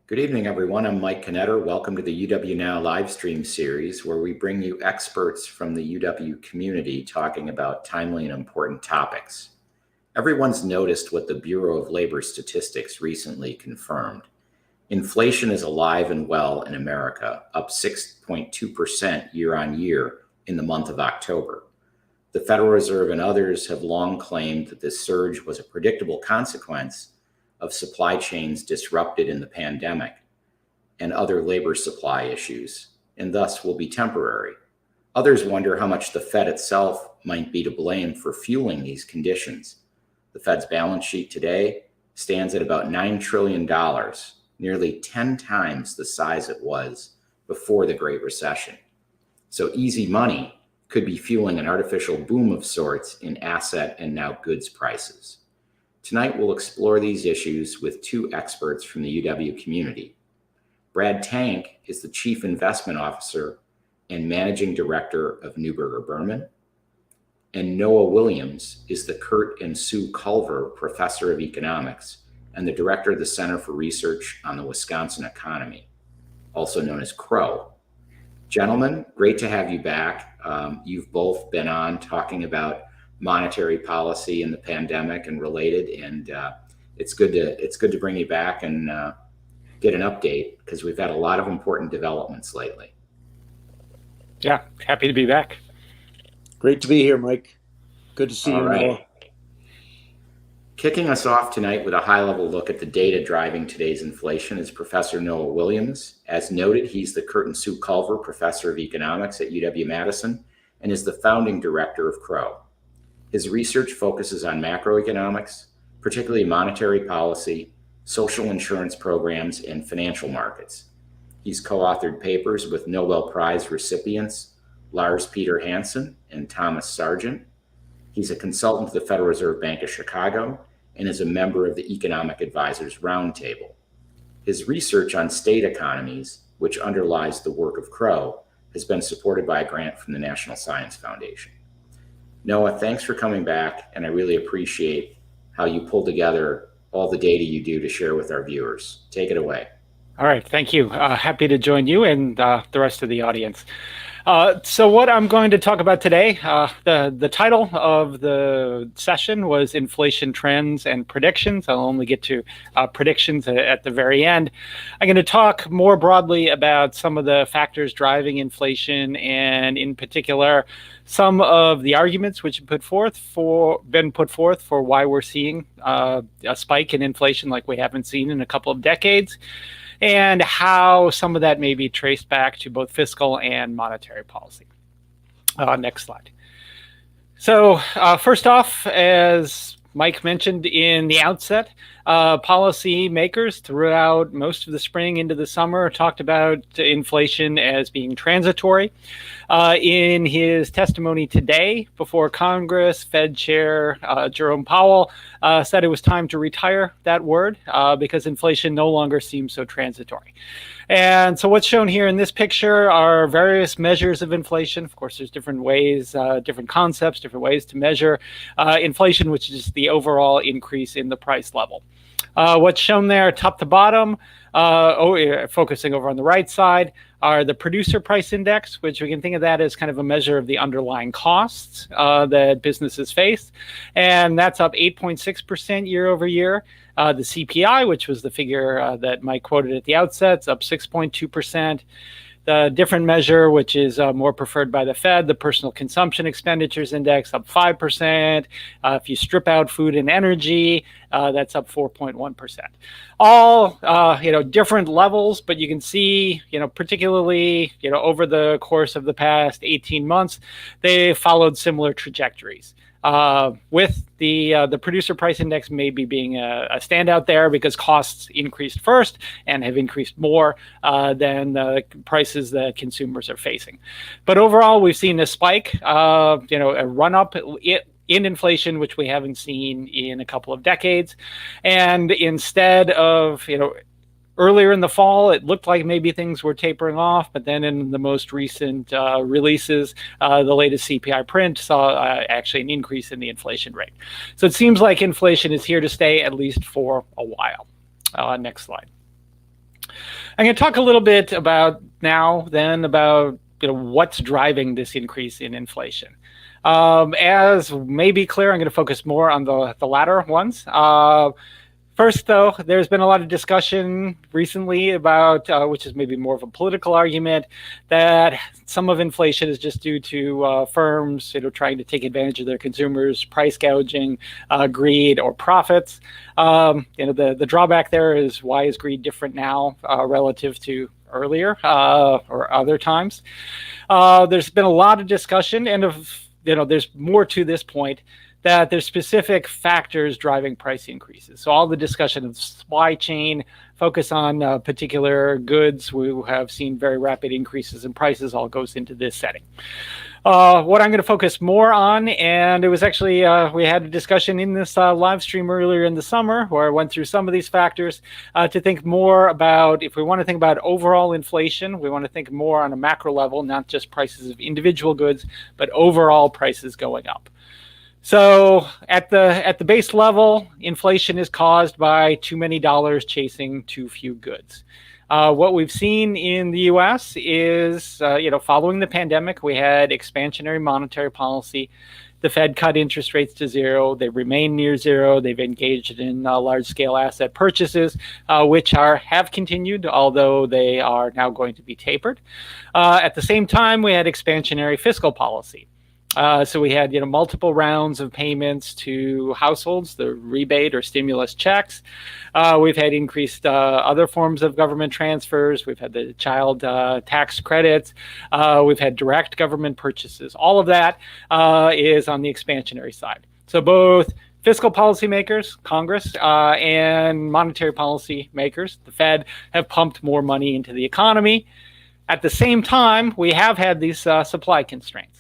Good evening, everyone. I'm Mike Knetter. Welcome to the UW Now Livestream series, where we bring you experts from the UW community talking about timely and important topics. Everyone's noticed what the Bureau of Labor Statistics recently confirmed. Inflation is alive and well in America, up 6.2% year on year in the month of October. The Federal Reserve and others have long claimed that this surge was a predictable consequence of supply chains disrupted in the pandemic and other labor supply issues, and thus will be temporary. Others wonder how much the Fed itself might be to blame for fueling these conditions. The Fed's balance sheet today stands at about $9 trillion, nearly 10 times the size it was before the Great Recession. So easy money could be fueling an artificial boom of sorts in asset and now goods prices. Tonight, we'll explore these issues with two experts from the UW community. Brad Tank is the Chief Investment Officer and Managing Director of Neuberger Berman, and Noah Williams is the Kurt and Sue Culver Professor of Economics and the Director of the Center for Research on the Wisconsin Economy, also known as CROW. Gentlemen, great to have you back. You've both been on talking about monetary policy and the pandemic and related, and it's good to bring you back and get an update because we've had a lot of important developments lately. Yeah, happy to be back. Great to be here, Mike. Good to see you, Noah. Kicking us off tonight with a high-level look at the data driving today's inflation is Professor Noah Williams. As noted, he's the Kurt and Sue Culver Professor of Economics at UW-Madison and is the founding director of CROW. His research focuses on macroeconomics, particularly monetary policy, social insurance programs, and financial markets. He's co-authored papers with Nobel Prize recipients Lars Peter Hansen and Thomas Sargent. He's a consultant to the Federal Reserve Bank of Chicago and is a member of the Economic Advisors Roundtable. His research on state economies, which underlies the work of CROW, has been supported by a grant from the National Science Foundation. Noah, thanks for coming back, and I really appreciate how you pull together all the data you do to share with our viewers. Take it away. All right, thank you. Happy to join you and the rest of the audience. So what I'm going to talk about today, the title of the session was Inflation Trends and Predictions. I'll only get to predictions at the very end. I'm going to talk more broadly about some of the factors driving inflation, and in particular, some of the arguments which have been put forth for why we're seeing a spike in inflation like we haven't seen in a couple of decades, and how some of that may be traced back to both fiscal and monetary policy. Next slide. So first off, as Mike mentioned in the outset, policy makers throughout most of the spring into the summer talked about inflation as being transitory. In his testimony today before Congress, Fed Chair Jerome Powell said it was time to retire that word because inflation no longer seems so transitory. And so what's shown here in this picture are various measures of inflation. Of course, there's different ways, different concepts, different ways to measure inflation, which is the overall increase in the price level. What's shown there, top to bottom, focusing over on the right side, are the producer price index, which we can think of that as kind of a measure of the underlying costs that businesses face. And that's up 8.6% year over year. The CPI, which was the figure that Mike quoted at the outset, is up 6.2%. The different measure, which is more preferred by the Fed, the personal consumption expenditures index, up 5%. If you strip out food and energy, that's up 4.1%. All different levels, but you can see, particularly, over the course of the past 18 months, they followed similar trajectories. With the producer price index maybe being a standout there because costs increased first and have increased more than the prices that consumers are facing. But overall, we've seen a spike, a run up in inflation, which we haven't seen in a couple of decades. And instead of, earlier in the fall, it looked like maybe things were tapering off, but then in the most recent releases, the latest CPI print saw actually an increase in the inflation rate. So it seems like inflation is here to stay, at least for a while. Next slide. I'm going to talk a little bit about what's driving this increase in inflation. As may be clear, I'm going to focus more on the latter ones. First, though, there's been a lot of discussion recently about, which is maybe more of a political argument, that some of inflation is just due to firms, trying to take advantage of their consumers, price gouging, greed, or profits. The drawback there is, why is greed different now relative to earlier or other times? There's been a lot of discussion, and there's more to this point, that there's specific factors driving price increases. So all the discussion of supply chain, focus on particular goods, we have seen very rapid increases in prices, all goes into this setting. What I'm going to focus more on, and it was actually, we had a discussion in this live stream earlier in the summer where I went through some of these factors to think more about, if we want to think about overall inflation, we want to think more on a macro level, not just prices of individual goods, but overall prices going up. So at the base level, inflation is caused by too many dollars chasing too few goods. What we've seen in the U.S. is, following the pandemic, we had expansionary monetary policy. The Fed cut interest rates to zero. They remain near zero. They've engaged in large-scale asset purchases, which have continued, although they are now going to be tapered. At the same time, we had expansionary fiscal policy. So we had, multiple rounds of payments to households, the rebate or stimulus checks. We've had increased other forms of government transfers. We've had the child tax credits. We've had direct government purchases. All of that is on the expansionary side. So both fiscal policymakers, Congress, and monetary policy makers, the Fed, have pumped more money into the economy. At the same time, we have had these supply constraints.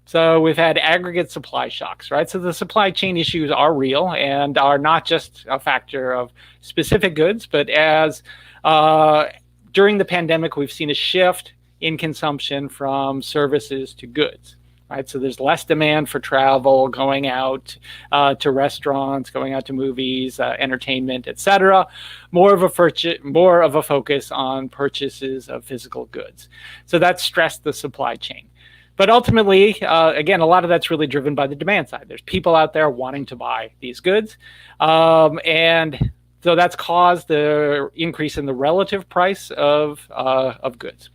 So we've had aggregate supply shocks, right? So the supply chain issues are real and are not just a factor of specific goods, but as during the pandemic, we've seen a shift in consumption from services to goods, right? So there's less demand for travel, going out to restaurants, going out to movies, entertainment, etc. More of a focus on purchases of physical goods. So that stressed the supply chain. But ultimately, again, a lot of that's really driven by the demand side. There's people out there wanting to buy these goods. And so that's caused the increase in the relative price of goods.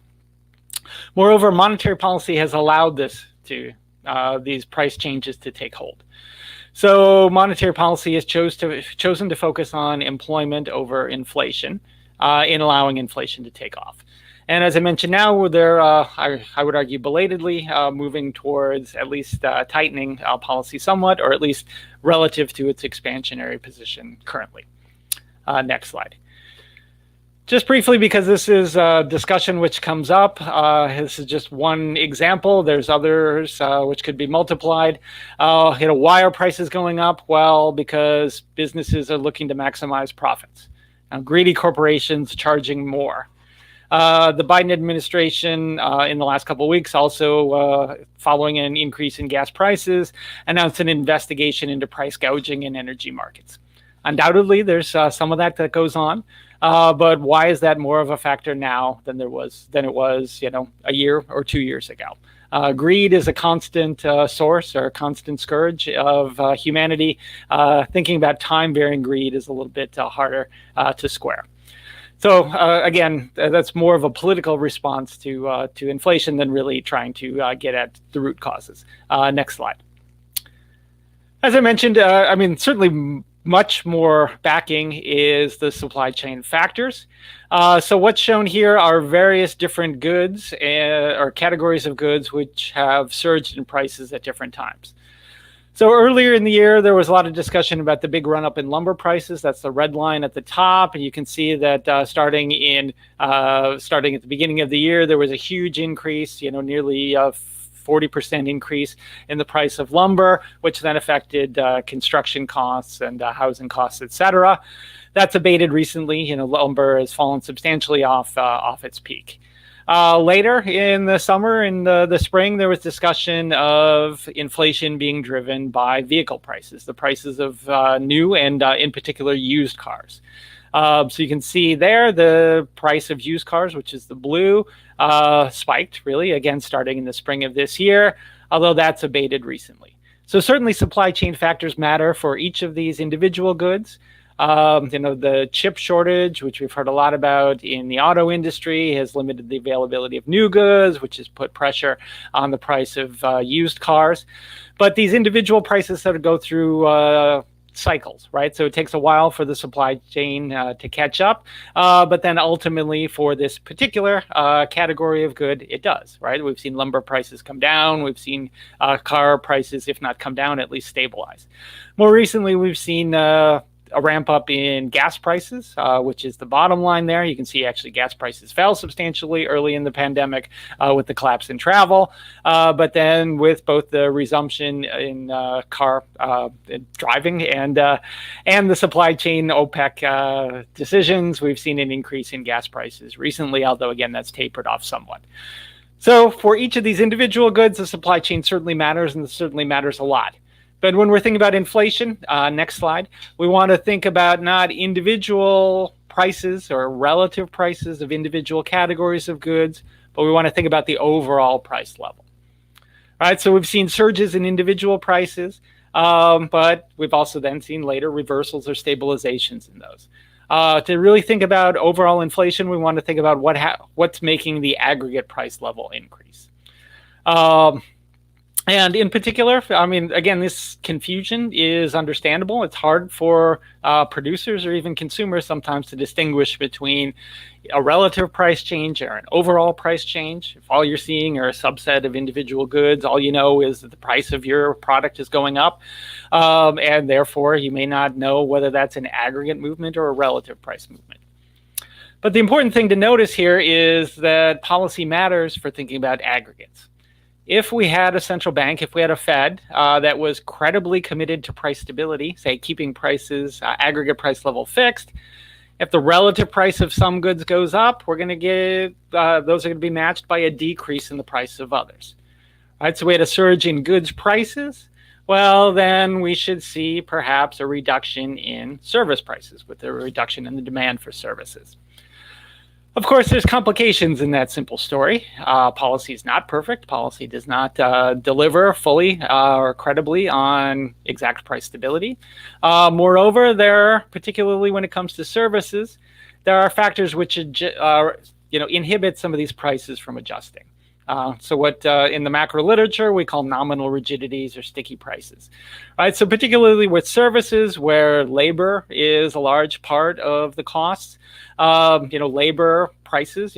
Moreover, monetary policy has allowed these price changes to take hold. So monetary policy has chosen to focus on employment over inflation in allowing inflation to take off. And as I mentioned now, I would argue belatedly moving towards at least tightening policy somewhat, or at least relative to its expansionary position currently. Next slide. Just briefly, because this is a discussion which comes up, this is just one example. There's others which could be multiplied. Why are prices going up? Well, because businesses are looking to maximize profits. Greedy corporations charging more. The Biden administration in the last couple of weeks also, following an increase in gas prices, announced an investigation into price gouging in energy markets. Undoubtedly, there's some of that goes on, but why is that more of a factor now than it was, a year or 2 years ago? Greed is a constant source or a constant scourge of humanity. Thinking about time-varying greed is a little bit harder to square. So again, that's more of a political response to inflation than really trying to get at the root causes. Next slide. As I mentioned, certainly much more backing is the supply chain factors. So what's shown here are various different goods or categories of goods which have surged in prices at different times. So earlier in the year, there was a lot of discussion about the big run up in lumber prices. That's the red line at the top. And you can see that starting at the beginning of the year, there was a huge increase, nearly 40% increase in the price of lumber, which then affected construction costs and housing costs, et cetera. That's abated recently. Lumber has fallen substantially off its peak. Later in the summer, in the spring, there was discussion of inflation being driven by vehicle prices, the prices of new and in particular used cars. So you can see there the price of used cars, which is the blue, spiked really, again, starting in the spring of this year, although that's abated recently. So certainly supply chain factors matter for each of these individual goods. The chip shortage, which we've heard a lot about in the auto industry, has limited the availability of new goods, which has put pressure on the price of used cars. But these individual prices sort of go through cycles, right? So it takes a while for the supply chain to catch up, but then ultimately for this particular category of good, it does, right? We've seen lumber prices come down. We've seen car prices, if not come down, at least stabilize. More recently, we've seen a ramp up in gas prices, which is the bottom line there. You can see actually gas prices fell substantially early in the pandemic with the collapse in travel. But then with both the resumption in car driving and the supply chain OPEC decisions, we've seen an increase in gas prices recently, although again, that's tapered off somewhat. So for each of these individual goods, the supply chain certainly matters, and it certainly matters a lot. But when we're thinking about inflation, next slide, we want to think about not individual prices or relative prices of individual categories of goods, but we want to think about the overall price level. All right, so we've seen surges in individual prices, but we've also then seen later reversals or stabilizations in those. To really think about overall inflation, we want to think about what's making the aggregate price level increase. And in particular, I mean, again, this confusion is understandable. It's hard for producers or even consumers sometimes to distinguish between a relative price change or an overall price change. If all you're seeing are a subset of individual goods, all you know is that the price of your product is going up. And therefore, you may not know whether that's an aggregate movement or a relative price movement. But the important thing to notice here is that policy matters for thinking about aggregates. If we had a central bank, if we had a Fed that was credibly committed to price stability, say keeping prices, aggregate price level fixed, if the relative price of some goods goes up, we're going to get, those are going to be matched by a decrease in the price of others. Right, so we had a surge in goods prices. Well, then we should see perhaps a reduction in service prices with a reduction in the demand for services. Of course, there's complications in that simple story. Policy is not perfect. Policy does not deliver fully or credibly on exact price stability. Moreover, particularly when it comes to services, there are factors which inhibit some of these prices from adjusting. So what in the macro literature we call nominal rigidities or sticky prices. Right? So particularly with services where labor is a large part of the costs, labor prices,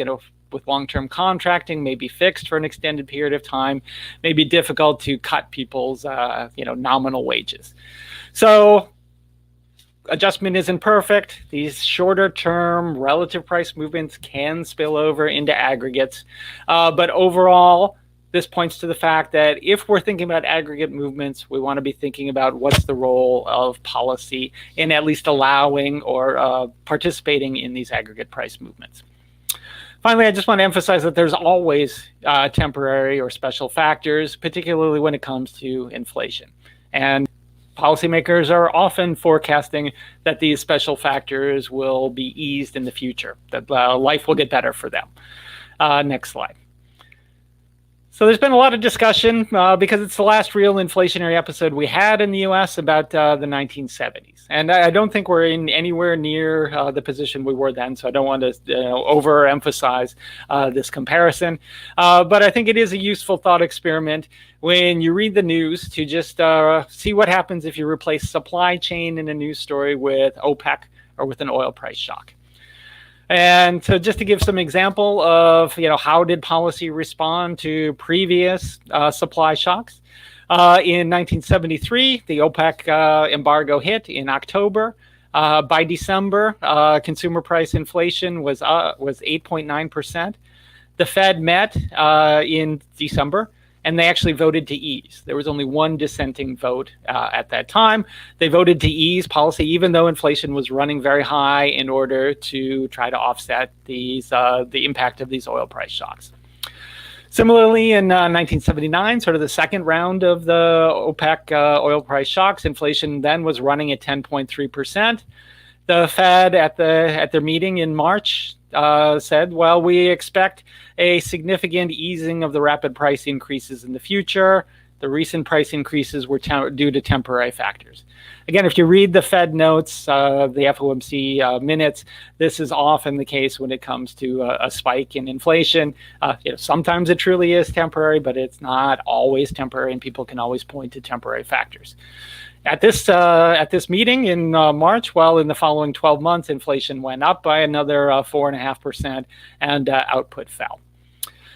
with long-term contracting may be fixed for an extended period of time, may be difficult to cut people's, nominal wages. So adjustment isn't perfect. These shorter term relative price movements can spill over into aggregates. But overall, this points to the fact that if we're thinking about aggregate movements, we want to be thinking about what's the role of policy in at least allowing or participating in these aggregate price movements. Finally, I just want to emphasize that there's always temporary or special factors, particularly when it comes to inflation. And policymakers are often forecasting that these special factors will be eased in the future, that life will get better for them. Next slide. So there's been a lot of discussion because it's the last real inflationary episode we had in the US about the 1970s. And I don't think we're in anywhere near the position we were then, so I don't want to overemphasize this comparison. But I think it is a useful thought experiment when you read the news to just see what happens if you replace supply chain in a news story with OPEC or with an oil price shock. And so just to give some example of, how did policy respond to previous supply shocks? In 1973, the OPEC embargo hit in October. By December, consumer price inflation was 8.9%. The Fed met in December, and they actually voted to ease. There was only one dissenting vote at that time. They voted to ease policy, even though inflation was running very high, in order to try to offset the impact of these oil price shocks. Similarly, in 1979, sort of the second round of the OPEC oil price shocks, inflation then was running at 10.3%. The Fed at their meeting in March said, well, we expect a significant easing of the rapid price increases in the future. The recent price increases were due to temporary factors. Again, if you read the Fed notes, the FOMC minutes, this is often the case when it comes to a spike in inflation. Sometimes it truly is temporary, but it's not always temporary, and people can always point to temporary factors. At this meeting in March, well, in the following 12 months, inflation went up by another 4.5%, and output fell.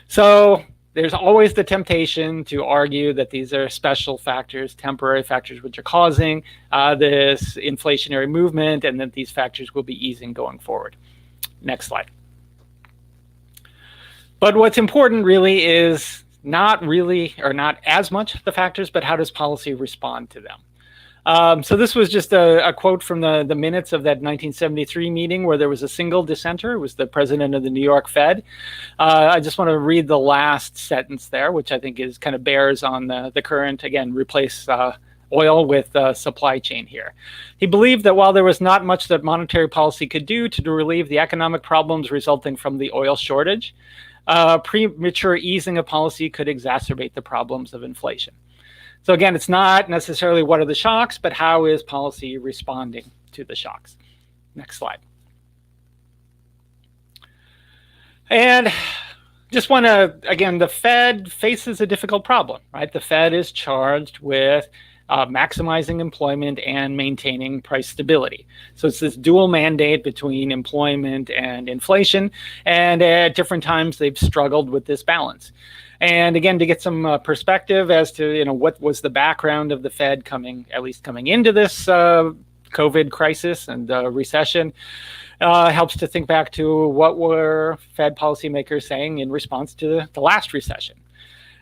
So there's always the temptation to argue that these are special factors, temporary factors, which are causing this inflationary movement, and that these factors will be easing going forward. Next slide. But what's important really is not as much the factors, but how does policy respond to them? So this was just a quote from the minutes of that 1973 meeting where there was a single dissenter. It was the president of the New York Fed. I just want to read the last sentence there, which I think is kind of bears on the current, again, replace oil with supply chain here. He believed that while there was not much that monetary policy could do to relieve the economic problems resulting from the oil shortage, premature easing of policy could exacerbate the problems of inflation. So again, it's not necessarily what are the shocks, but how is policy responding to the shocks? Next slide. And just want to, again, the Fed faces a difficult problem, right? The Fed is charged with maximizing employment and maintaining price stability. So it's this dual mandate between employment and inflation. And at different times, they've struggled with this balance. And again, to get some perspective as to what was the background of the Fed coming into this COVID crisis and recession, helps to think back to what were Fed policymakers saying in response to the last recession.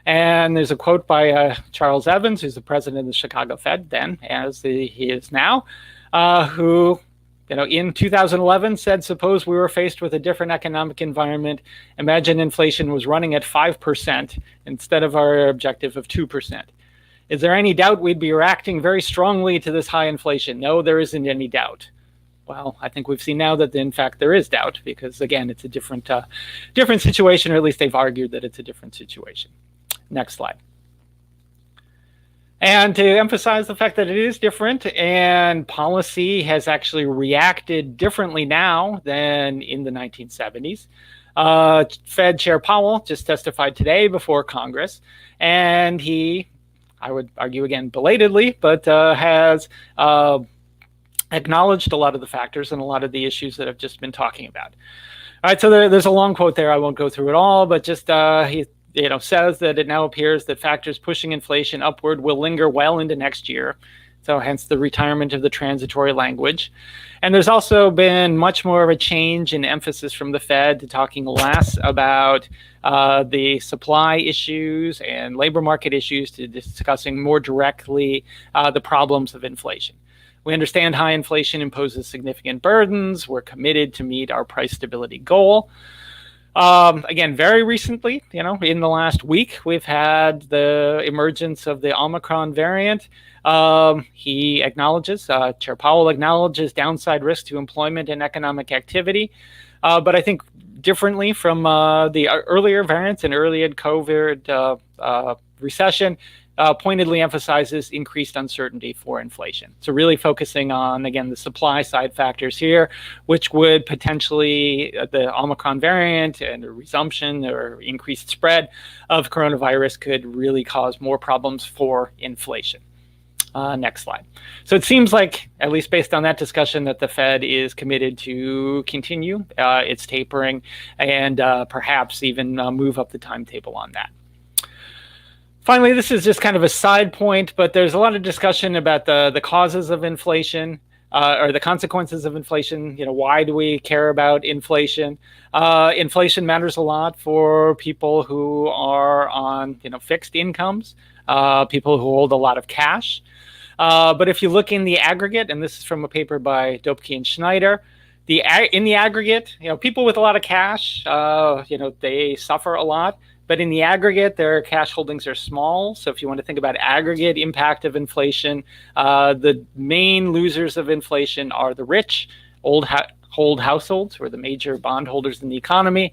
And there's a quote by Charles Evans, who's the president of the Chicago Fed then, as he is now, who in 2011 said, suppose we were faced with a different economic environment. Imagine inflation was running at 5% instead of our objective of 2%. Is there any doubt we'd be reacting very strongly to this high inflation? No, there isn't any doubt. Well, I think we've seen now that in fact there is doubt because again, it's a different situation, or at least they've argued that it's a different situation. Next slide. And to emphasize the fact that it is different and policy has actually reacted differently now than in the 1970s. Fed Chair Powell just testified today before Congress, and he, I would argue again belatedly, but has acknowledged a lot of the factors and a lot of the issues that I've just been talking about. All right, so there's a long quote there. I won't go through it all, but just he says that it now appears that factors pushing inflation upward will linger well into next year. So hence the retirement of the transitory language. And there's also been much more of a change in emphasis from the Fed to talking less about the supply issues and labor market issues to discussing more directly the problems of inflation. We understand high inflation imposes significant burdens. We're committed to meet our price stability goal. Again, very recently, in the last week, we've had the emergence of the Omicron variant. He acknowledges, Chair Powell acknowledges downside risk to employment and economic activity. But I think differently from the earlier variants and earlier COVID recession, pointedly emphasizes increased uncertainty for inflation. So really focusing on, again, the supply side factors here, which would potentially, the Omicron variant and a resumption or increased spread of coronavirus could really cause more problems for inflation. Next slide. So it seems like, at least based on that discussion, that the Fed is committed to continue its tapering and perhaps even move up the timetable on that. Finally, this is just kind of a side point, but there's a lot of discussion about the causes of inflation or the consequences of inflation. Why do we care about inflation? Inflation matters a lot for people who are on fixed incomes, people who hold a lot of cash. But if you look in the aggregate, and this is from a paper by Dobke and Schneider, in the aggregate, people with a lot of cash, they suffer a lot. But in the aggregate, their cash holdings are small. So if you want to think about aggregate impact of inflation, the main losers of inflation are the rich, old households, who are the major bondholders in the economy.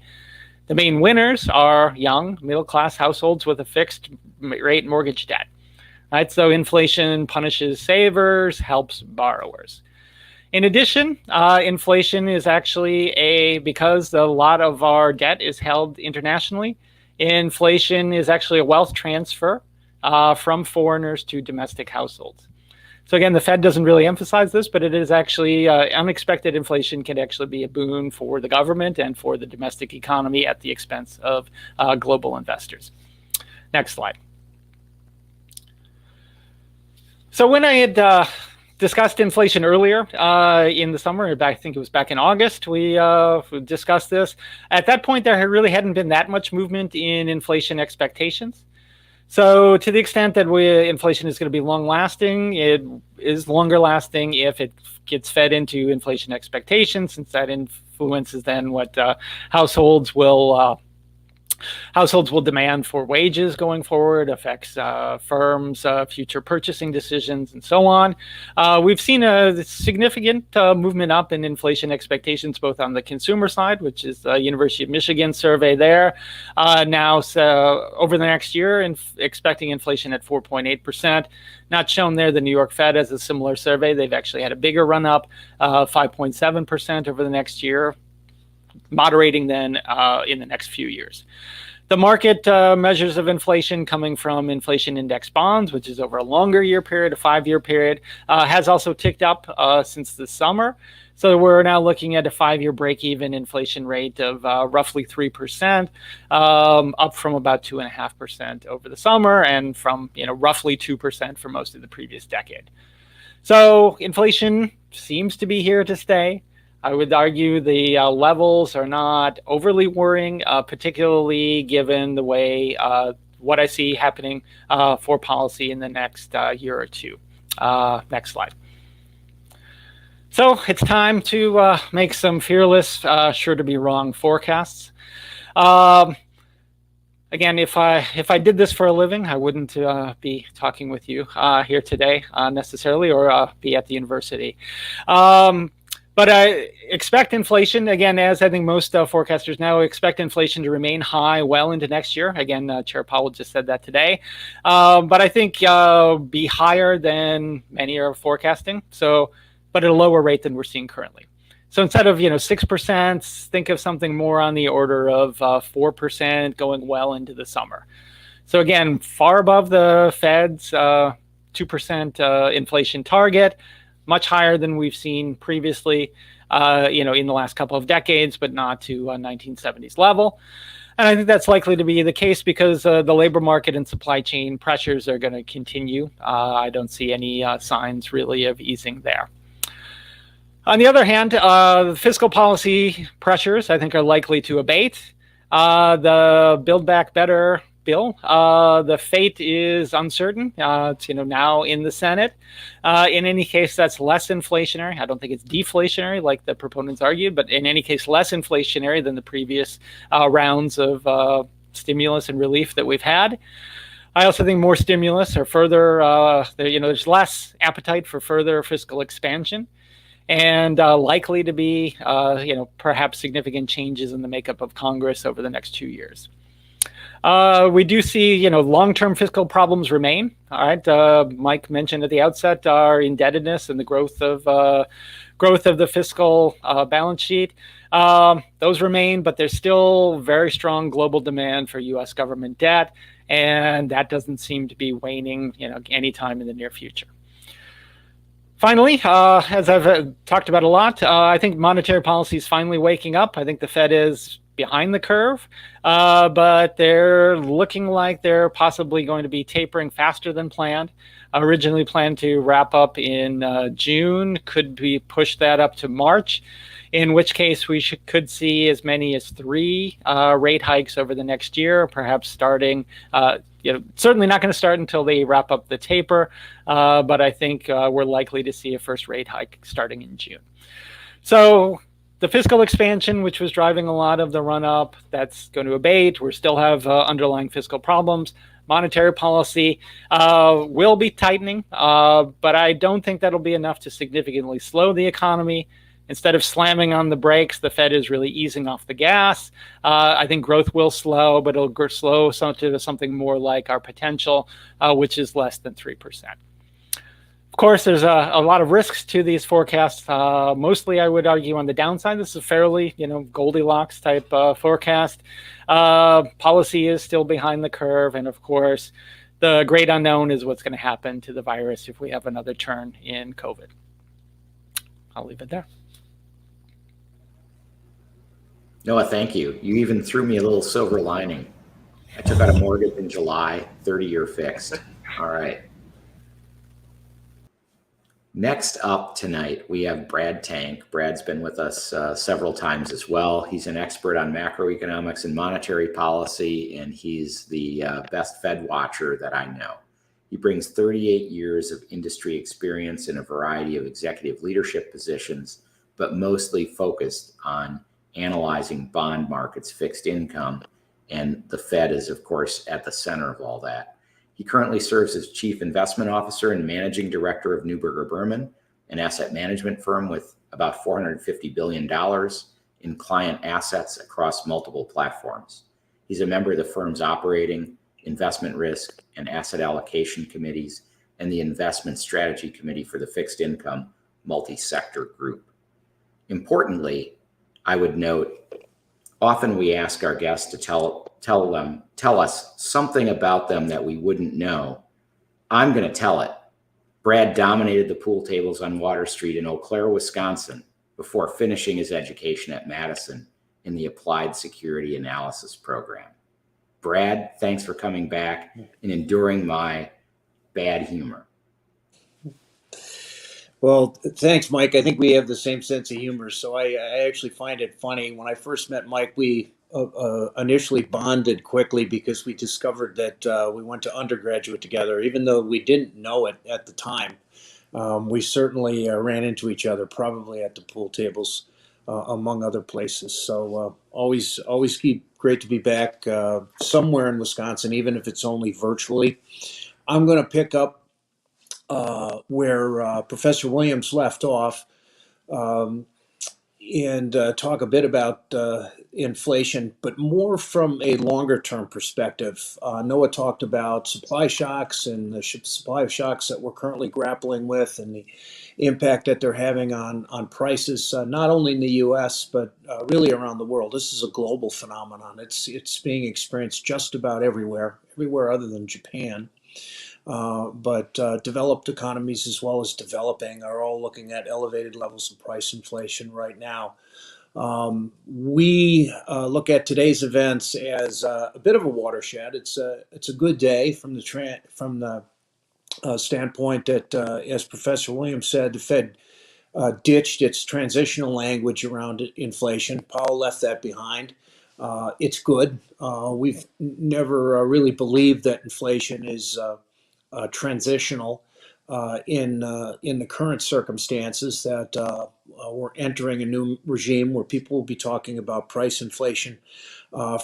The main winners are young, middle-class households with a fixed rate mortgage debt. Right? So inflation punishes savers, helps borrowers. In addition, inflation is actually because a lot of our debt is held internationally, inflation is actually a wealth transfer from foreigners to domestic households. So again, the Fed doesn't really emphasize this, but it is actually unexpected inflation can actually be a boon for the government and for the domestic economy at the expense of global investors. Next slide. So when I had discussed inflation earlier in the summer, I think it was back in August, we discussed this. At that point, there really hadn't been that much movement in inflation expectations. So to the extent that inflation is going to be long-lasting, it is longer-lasting if it gets fed into inflation expectations, since that influences then what households will demand for wages going forward, affects firms' future purchasing decisions, and so on. We've seen a significant movement up in inflation expectations, both on the consumer side, which is the University of Michigan survey there. Now, over the next year, expecting inflation at 4.8%. Not shown there, the New York Fed has a similar survey. They've actually had a bigger run-up, 5.7% over the next year, moderating then in the next few years. The market measures of inflation coming from inflation index bonds, which is over a longer year period, a 5-year period, has also ticked up since the summer. So we're now looking at a 5-year break-even inflation rate of roughly 3%, up from about 2.5% over the summer, and from roughly 2% for most of the previous decade. So inflation seems to be here to stay. I would argue the levels are not overly worrying, particularly given the way what I see happening for policy in the next year or two. Next slide. So it's time to make some fearless, sure to be wrong forecasts. Again, if I did this for a living, I wouldn't be talking with you here today necessarily, or be at the university. But I expect inflation, again, as I think most forecasters now expect inflation to remain high well into next year. Again, Chair Powell just said that today. But I think be higher than many are forecasting, but at a lower rate than we're seeing currently. So instead of 6%, think of something more on the order of 4% going well into the summer. So again, far above the Fed's 2% inflation target, much higher than we've seen previously, in the last couple of decades, but not to 1970s level. And I think that's likely to be the case because the labor market and supply chain pressures are going to continue. I don't see any signs really of easing there. On the other hand, the fiscal policy pressures, I think, are likely to abate. The Build Back Better bill, the fate is uncertain. It's now in the Senate. In any case, that's less inflationary. I don't think it's deflationary like the proponents argued, but in any case, less inflationary than the previous rounds of stimulus and relief that we've had. I also think more stimulus or further, there's less appetite for further fiscal expansion, and likely to be, perhaps significant changes in the makeup of Congress over the next 2 years. We do see, long-term fiscal problems remain. All right, Mike mentioned at the outset our indebtedness and the growth of the fiscal balance sheet. Those remain, but there's still very strong global demand for U.S. government debt, and that doesn't seem to be waning, anytime in the near future. Finally, as I've talked about a lot, I think monetary policy is finally waking up. I think the Fed is behind the curve, but they're looking like they're possibly going to be tapering faster than planned. Originally planned to wrap up in June, could be pushed that up to March, in which case we could see as many as 3 rate hikes over the next year, perhaps starting, certainly not going to start until they wrap up the taper, but I think we're likely to see a first rate hike starting in June. So the fiscal expansion, which was driving a lot of the run-up, that's going to abate. We still have underlying fiscal problems. Monetary policy will be tightening, but I don't think that'll be enough to significantly slow the economy. instead of slamming on the brakes, the Fed is really easing off the gas. I think growth will slow, but it'll slow to something more like our potential, which is less than 3%. Of course, there's a lot of risks to these forecasts. Mostly, I would argue on the downside. This is a fairly, Goldilocks type forecast. Policy is still behind the curve, and of course, the great unknown is what's going to happen to the virus if we have another turn in COVID. I'll leave it there. Noah, thank you. You even threw me a little silver lining. I took out a mortgage in July, 30-year fixed. All right. Next up tonight, we have Brad Tank. Brad's been with us several times as well. He's an expert on macroeconomics and monetary policy, and he's the best Fed watcher that I know. He brings 38 years of industry experience in a variety of executive leadership positions, but mostly focused on analyzing bond markets, fixed income, and the Fed is, of course, at the center of all that. He currently serves as Chief Investment Officer and Managing Director of Neuberger Berman, an asset management firm with about $450 billion in client assets across multiple platforms. He's a member of the firm's operating, investment risk, and asset allocation committees, and the investment strategy committee for the fixed income multi-sector group. Importantly, I would note, often we ask our guests to tell us something about them that we wouldn't know. I'm going to tell it. Brad dominated the pool tables on Water Street in Eau Claire, Wisconsin, before finishing his education at Madison in the Applied Security Analysis program. Brad, thanks for coming back and enduring my bad humor. Well, thanks, Mike. I think we have the same sense of humor. So I actually find it funny. When I first met Mike, we initially bonded quickly because we discovered that we went to undergraduate together, even though we didn't know it at the time. We certainly ran into each other, probably at the pool tables, among other places. So always great to be back somewhere in Wisconsin, even if it's only virtually. I'm going to pick up where Professor Williams left off and talk a bit about inflation, but more from a longer term perspective. Noah talked about supply shocks and the supply shocks that we're currently grappling with and the impact that they're having on prices, not only in the US, but really around the world. This is a global phenomenon. It's being experienced just about everywhere other than Japan. But developed economies as well as developing are all looking at elevated levels of price inflation right now. We look at today's events as a bit of a watershed. It's a good day from the standpoint that, as Professor Williams said, the Fed ditched its transitional language around inflation. Powell left that behind. It's good. We've never really believed that inflation is transitional in the current circumstances that we're entering a new regime where people will be talking about price inflation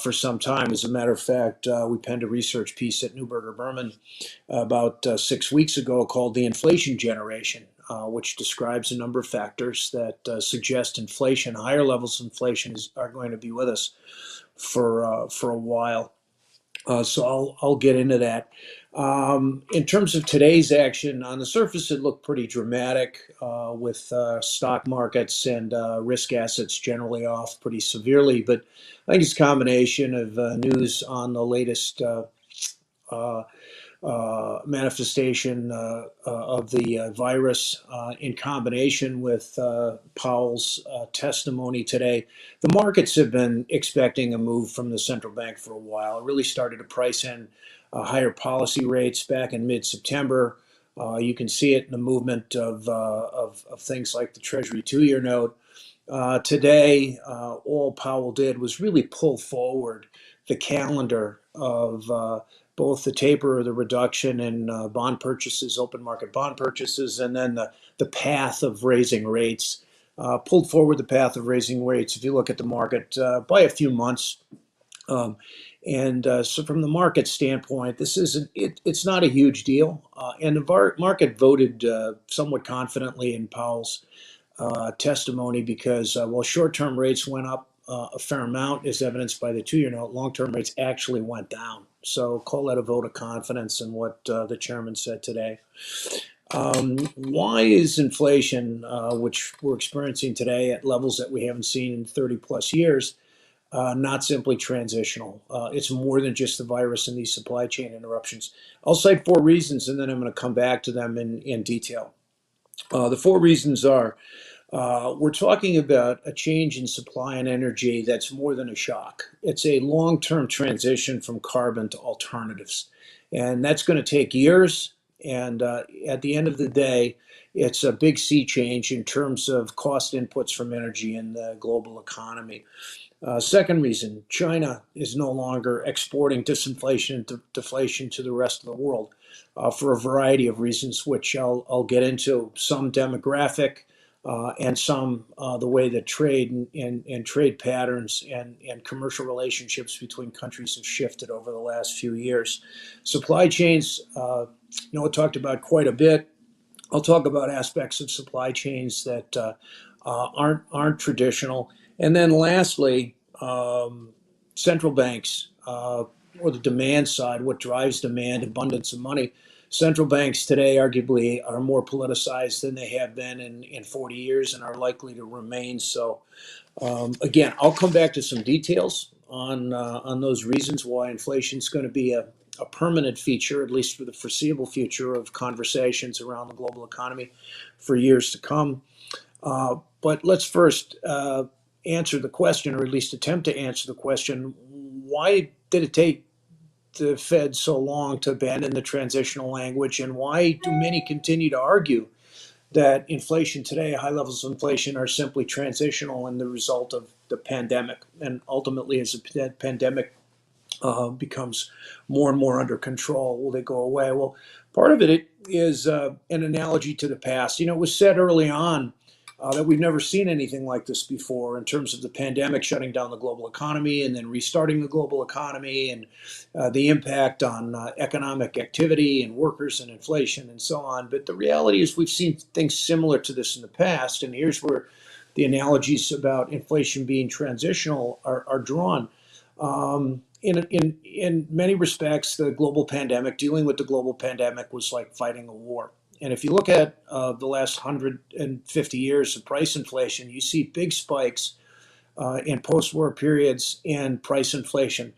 for some time. As a matter of fact, we penned a research piece at Neuberger Berman about 6 weeks ago called The Inflation Generation, which describes a number of factors that suggest inflation, higher levels of inflation are going to be with us for a while. So I'll get into that. In terms of today's action, on the surface, it looked pretty dramatic with stock markets and risk assets generally off pretty severely. But I think it's a combination of news on the latest manifestation of the virus in combination with Powell's testimony today. The markets have been expecting a move from the central bank for a while. It really started to price in higher policy rates back in mid-September. You can see it in the movement of things like the Treasury 2-year note. Today, all Powell did was really pull forward the calendar of both the taper or the reduction in bond purchases, open market bond purchases, and then the path of raising rates. Pulled forward the path of raising rates, if you look at the market, by a few months. So from the market standpoint, it's not a huge deal. And the market voted somewhat confidently in Powell's testimony because while short-term rates went up a fair amount, as evidenced by the two-year note, long-term rates actually went down. So call that a vote of confidence in what the chairman said today. Why is inflation, which we're experiencing today at levels that we haven't seen in 30 plus years, not simply transitional? It's more than just the virus and these supply chain interruptions. I'll cite 4 reasons and then I'm going to come back to them in detail. The 4 reasons are, we're talking about a change in supply and energy that's more than a shock. It's a long-term transition from carbon to alternatives. And that's going to take years. And at the end of the day, it's a big sea change in terms of cost inputs from energy in the global economy. Second reason, China is no longer exporting disinflation and deflation to the rest of the world for a variety of reasons, which I'll get into, some demographic, and some the way that trade and trade patterns and commercial relationships between countries have shifted over the last few years. Supply chains, I talked about quite a bit. I'll talk about aspects of supply chains that aren't traditional. And then lastly, central banks, or the demand side, what drives demand, abundance of money. Central banks today arguably are more politicized than they have been in 40 years and are likely to remain so. Again, I'll come back to some details on those reasons why inflation is going to be a permanent feature, at least for the foreseeable future, of conversations around the global economy for years to come. But let's first answer the question, or at least attempt to answer the question, why did it take the Fed so long to abandon the transitional language, and why do many continue to argue that inflation today, high levels of inflation, are simply transitional and the result of the pandemic? And ultimately, as the pandemic becomes more and more under control, will they go away? Well, part of it is an analogy to the past. It was said early on that we've never seen anything like this before in terms of the pandemic shutting down the global economy and then restarting the global economy, and the impact on economic activity and workers and inflation and so on. But the reality is we've seen things similar to this in the past, and here's where the analogies about inflation being transitional are drawn. In many respects, the global pandemic, dealing with the global pandemic, was like fighting a war. And if you look at the last 150 years of price inflation, you see big spikes in post-war periods in price inflation.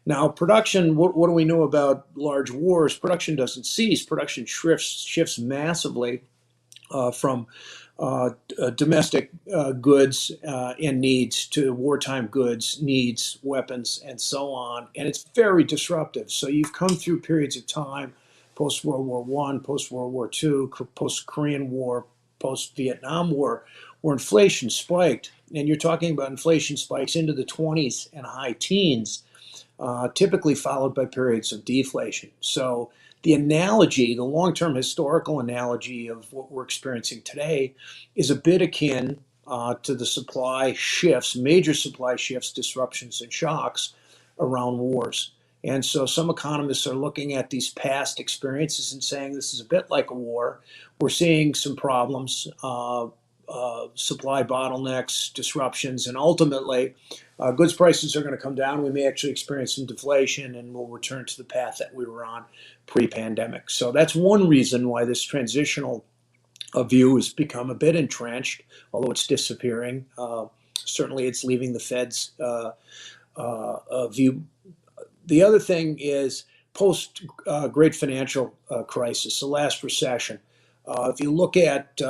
Now, production, what do we know about large wars? Production doesn't cease. Production shifts massively from domestic goods and needs to wartime goods, needs, weapons, and so on. And it's very disruptive. So you've come through periods of time, post-World War I, post-World War II, post-Korean War, post-Vietnam War, where inflation spiked. And you're talking about inflation spikes into the 20s and high teens, typically followed by periods of deflation. So the analogy, the long-term historical analogy of what we're experiencing today, is a bit akin to the supply shifts, major supply shifts, disruptions, and shocks around wars. And so some economists are looking at these past experiences and saying this is a bit like a war. We're seeing some problems, supply bottlenecks, disruptions, and ultimately goods prices are going to come down. We may actually experience some deflation and we'll return to the path that we were on pre-pandemic. So that's one reason why this transitional view has become a bit entrenched, although it's disappearing. Certainly it's leaving the Fed's view. The other thing is post-great financial crisis, the last recession. If you look at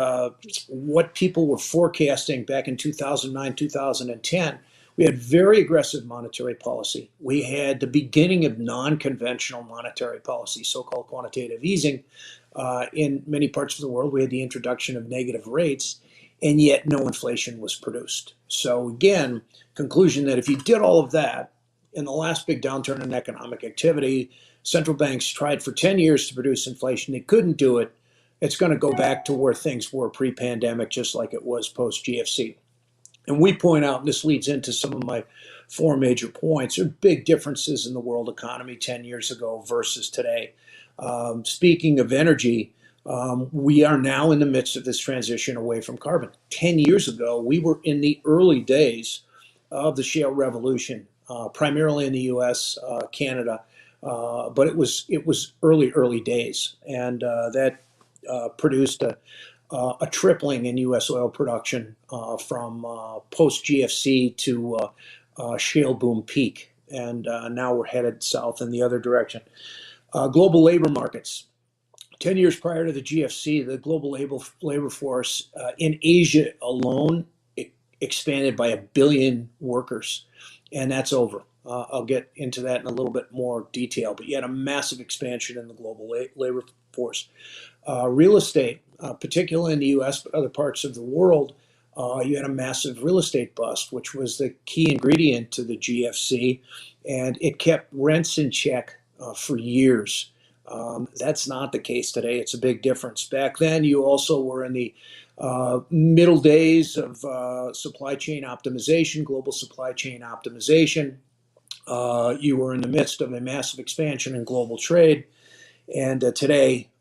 what people were forecasting back in 2009, 2010, we had very aggressive monetary policy. We had the beginning of non-conventional monetary policy, so-called quantitative easing. In many parts of the world, we had the introduction of negative rates, and yet no inflation was produced. So again, conclusion that if you did all of that, in the last big downturn in economic activity, central banks tried for 10 years to produce inflation. They couldn't do it. It's going to go back to where things were pre-pandemic, just like it was post-GFC. And we point out, and this leads into some of my 4 major points, there are big differences in the world economy 10 years ago versus today. Speaking of energy, We are now in the midst of this transition away from carbon. 10 years ago, we were in the early days of the shale revolution, primarily in the U.S., Canada, but it was early days, and that produced a tripling in U.S. oil production from post GFC to shale boom peak, and now we're headed south in the other direction. Global labor markets. 10 years prior to the GFC, the global labor force in Asia alone expanded by 1 billion workers, and that's over. I'll get into that in a little bit more detail, but you had a massive expansion in the global labor force. Real estate, particularly in the US, but other parts of the world, you had a massive real estate bust, which was the key ingredient to the GFC, and it kept rents in check for years. That's not the case today. It's a big difference. Back then, you also were in the middle days of supply chain optimization, global supply chain optimization. You were in the midst of a massive expansion in global trade. And today,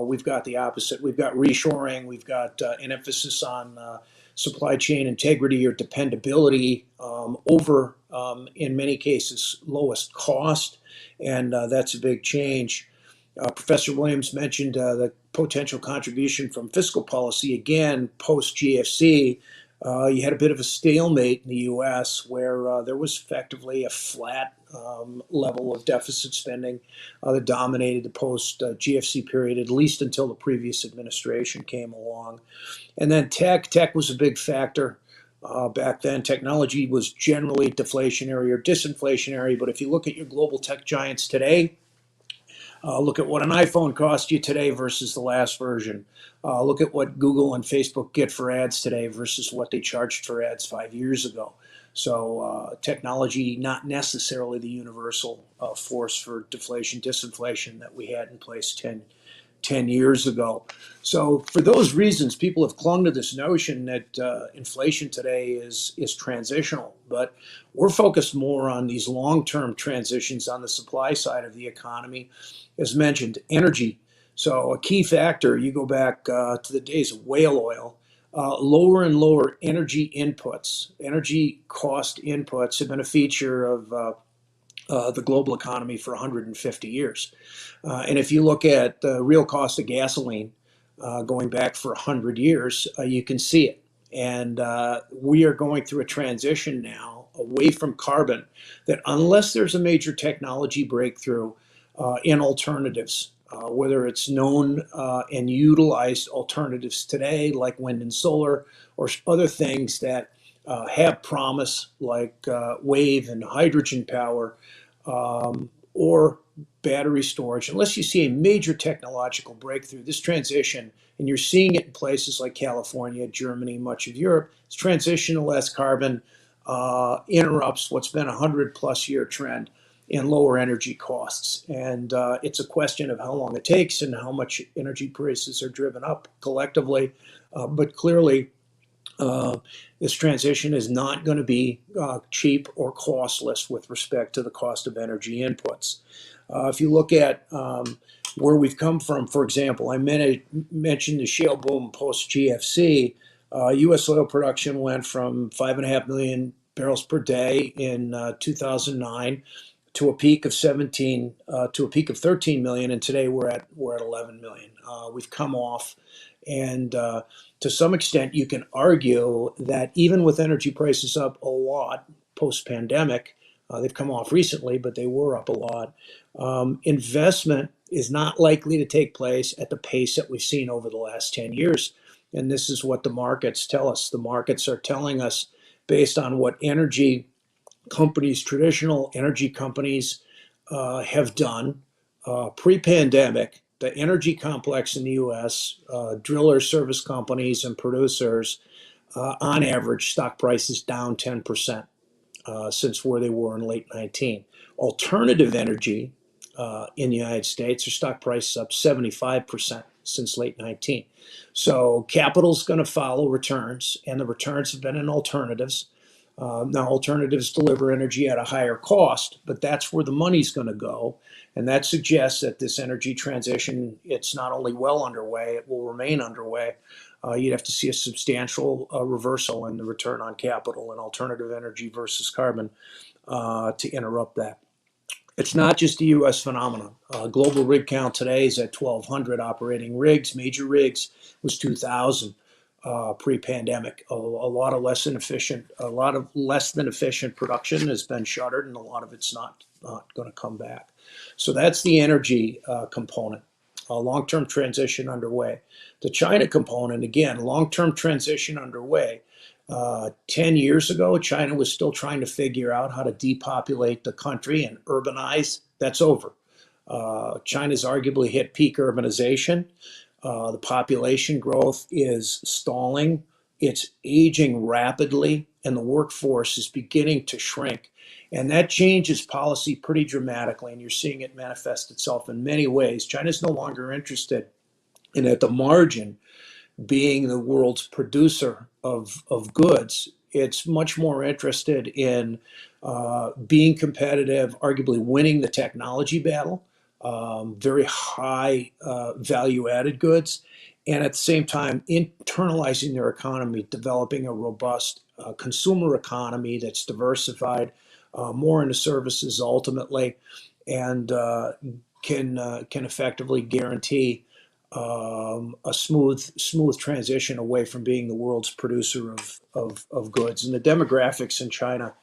we've got the opposite. We've got reshoring. We've got an emphasis on supply chain integrity or dependability over, in many cases, lowest cost. And that's a big change. Professor Williams mentioned the potential contribution from fiscal policy. Again, post GFC, you had a bit of a stalemate in the US where there was effectively a flat level of deficit spending that dominated the post GFC period, at least until the previous administration came along. And then tech was a big factor. Back then, technology was generally deflationary or disinflationary. But if you look at your global tech giants today, look at what an iPhone cost you today versus the last version. Look at what Google and Facebook get for ads today versus what they charged for ads 5 years ago. So technology, not necessarily the universal force for deflation, disinflation that we had in place 10 years ago. So for those reasons, people have clung to this notion that inflation today is transitional, but we're focused more on these long-term transitions on the supply side of the economy. As mentioned, energy. So a key factor, you go back to the days of whale oil, lower and lower energy inputs, energy cost inputs have been a feature of the global economy for 150 years. And if you look at the real cost of gasoline going back for 100 years, you can see it. And we are going through a transition now away from carbon that unless there's a major technology breakthrough in alternatives, whether it's known and utilized alternatives today like wind and solar or other things that have promise like wave and hydrogen power, or battery storage, unless you see a major technological breakthrough, this transition, and you're seeing it in places like California, Germany, much of Europe, this transition to less carbon interrupts what's been a 100+ year trend in lower energy costs. And it's a question of how long it takes and how much energy prices are driven up collectively. But clearly, this transition is not going to be cheap or costless with respect to the cost of energy inputs. If you look at where we've come from, for example, I mentioned the shale boom post GFC. U.S. oil production went from 5.5 million barrels per day in 2009 to a peak of 13 million, and today we're at 11 million. We've come off, and to some extent, you can argue that even with energy prices up a lot post-pandemic, they've come off recently, but they were up a lot. Investment is not likely to take place at the pace that we've seen over the last 10 years. And this is what the markets tell us. The markets are telling us, based on what energy companies, traditional energy companies, have done pre-pandemic, the energy complex in the U.S., drillers, service companies, and producers, on average, stock prices down 10% since where they were in late 19. Alternative energy in the United States, their stock price is up 75% since late 19. So capital's going to follow returns, and the returns have been in alternatives. Now, alternatives deliver energy at a higher cost, but that's where the money's going to go. And that suggests that this energy transition, it's not only well underway, it will remain underway. You'd have to see a substantial reversal in the return on capital and alternative energy versus carbon to interrupt that. It's not just a U.S. phenomenon. Global rig count today is at 1,200 operating rigs. Major rigs was 2,000 pre-pandemic. A lot of less than efficient production has been shuttered, and a lot of it's not going to come back. So that's the energy component. Long-term transition underway. The China component, again, long-term transition underway. 10 years ago, China was still trying to figure out how to depopulate the country and urbanize. That's over. China's arguably hit peak urbanization. The population growth is stalling. It's aging rapidly, and the workforce is beginning to shrink. And that changes policy pretty dramatically, and you're seeing it manifest itself in many ways. China's no longer interested in, at the margin, being the world's producer of goods. It's much more interested in being competitive, arguably winning the technology battle, very high value added goods, and at the same time internalizing their economy, developing a robust consumer economy that's diversified, more into services ultimately, and can effectively guarantee a smooth transition away from being the world's producer of goods. And the demographics in China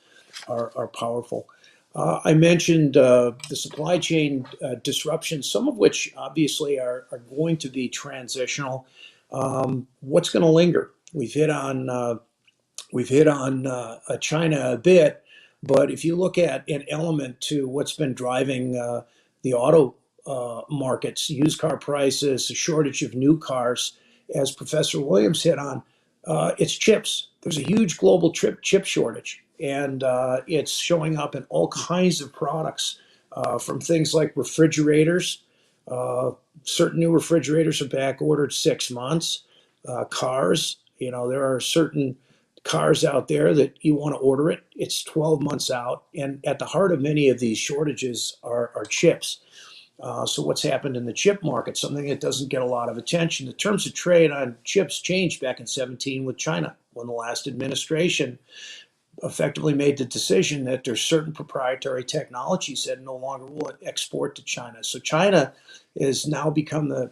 are powerful. I mentioned the supply chain disruptions, some of which obviously are going to be transitional. What's going to linger? We've hit on China a bit, but if you look at an element to what's been driving the auto markets, used car prices, a shortage of new cars, as Professor Williams hit on, it's chips. There's a huge global chip shortage, and it's showing up in all kinds of products, from things like refrigerators. Certain new refrigerators are back ordered 6 months. Cars, there are certain cars out there that you want to order it, it's 12 months out. And at the heart of many of these shortages are chips. So what's happened in the chip market, something that doesn't get a lot of attention. The terms of trade on chips changed back in 2017 with China, when the last administration effectively made the decision that there's certain proprietary technologies that no longer will export to China. So China has now become the